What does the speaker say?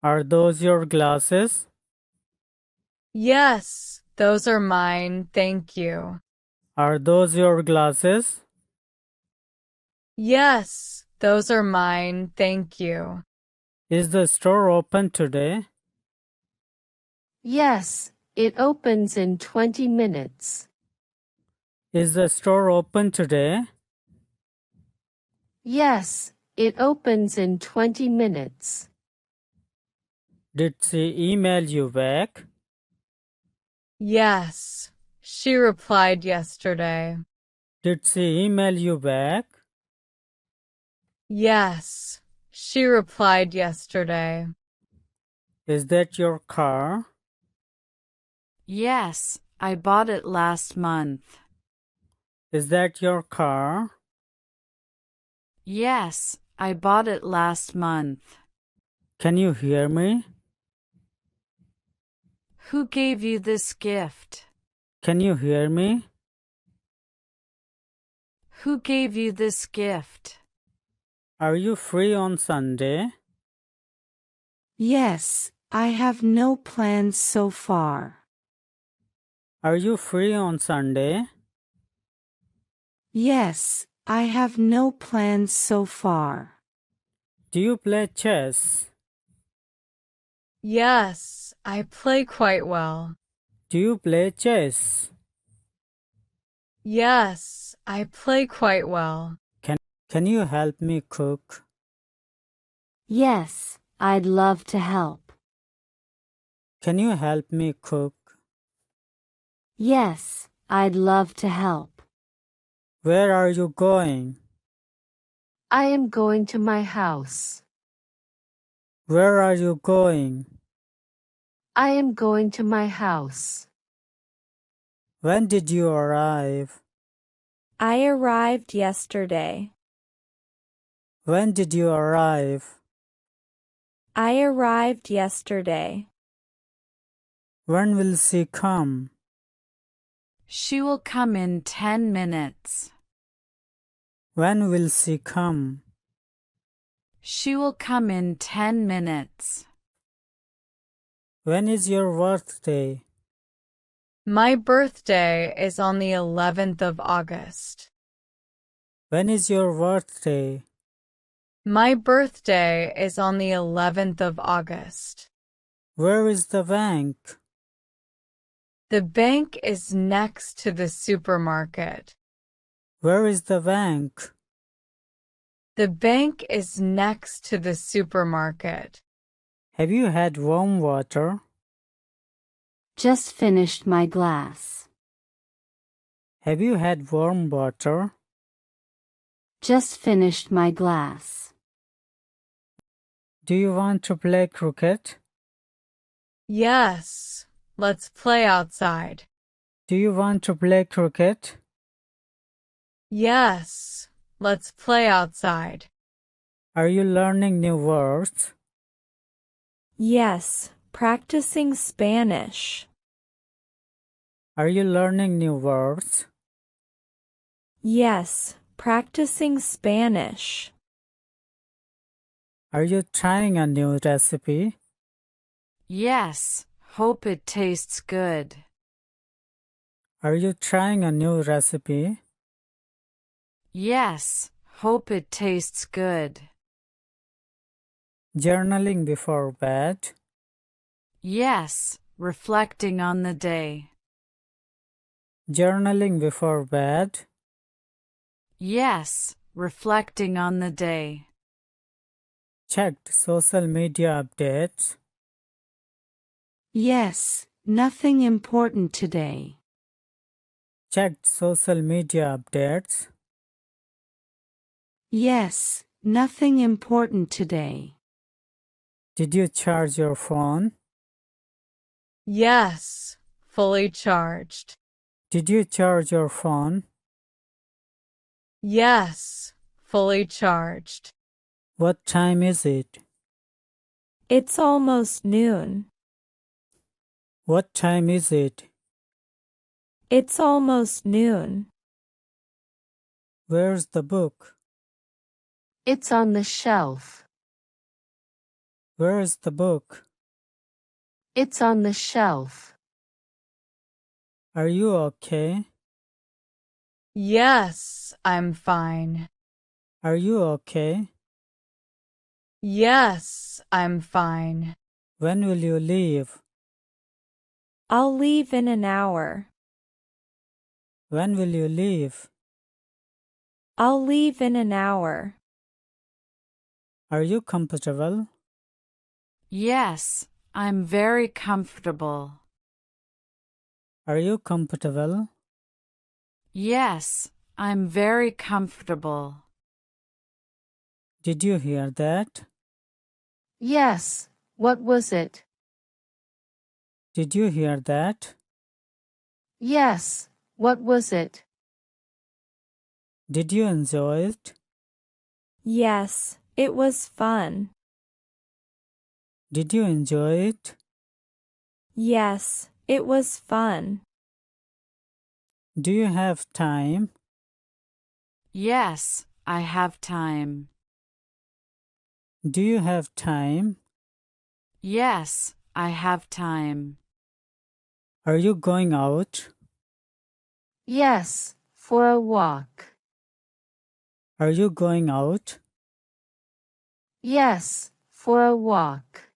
Are those your glasses? Yes, those are mine, thank you. Are those your glasses? Yes, those are mine, thank you. Is the store open today? Yes, it opens in 20 minutes. Is the store open today? Yes, it opens in 20 minutes. Did she email you back? Yes, she replied yesterday. Did she email you back? Yes, she replied yesterday. Is that your car? Yes, I bought it last month. Is that your car? Yes, I bought it last month. Can you hear me? Who gave you this gift? Can you hear me? Who gave you this gift? Are you free on Sunday? Yes, I have no plans so far. Are you free on Sunday? Yes, I have no plans so far. Do you play chess? Yes, I play quite well. Do you play chess? Yes, I play quite well. Can you help me cook? Yes, I'd love to help. Can you help me cook? Yes, I'd love to help. Where are you going? I am going to my house. Where are you going? I am going to my house. When did you arrive? I arrived yesterday. When did you arrive? I arrived yesterday. When will she come? She will come in 10 minutes. When will she come? She will come in 10 minutes. When is your birthday? My birthday is on the 11th of August. When is your birthday? My birthday is on the 11th of August. Where is the bank? The bank is next to the supermarket. Where is the bank? The bank is next to the supermarket. Have you had warm water? Just finished my glass. Have you had warm water? Just finished my glass. Do you want to play cricket? Yes, let's play outside. Do you want to play cricket? Yes, let's play outside. Are you learning new words? Yes, practicing Spanish. Are you learning new words? Yes, practicing Spanish. Are you trying a new recipe? Yes, hope it tastes good. Are you trying a new recipe? Yes, hope it tastes good. Journaling before bed? Yes, reflecting on the day. Journaling before bed? Yes, reflecting on the day. Checked social media updates? Yes, nothing important today. Checked social media updates? Yes, nothing important today. Did you charge your phone? Yes, fully charged. Did you charge your phone? Yes, fully charged. What time is it? It's almost noon. What time is it? It's almost noon. Where's the book? It's on the shelf. Where is the book? It's on the shelf. Are you okay? Yes, I'm fine. Are you okay? Yes, I'm fine. When will you leave? I'll leave in an hour. When will you leave? I'll leave in an hour. Are you comfortable? Yes, I'm very comfortable. Are you comfortable? Yes, I'm very comfortable. Did you hear that? Yes, what was it? Did you hear that? Yes, what was it? Did you enjoy it? Yes, it was fun. Did you enjoy it? Yes, it was fun. Do you have time? Yes, I have time. Do you have time? Yes, I have time. Are you going out? Yes, for a walk. Are you going out? Yes, for a walk.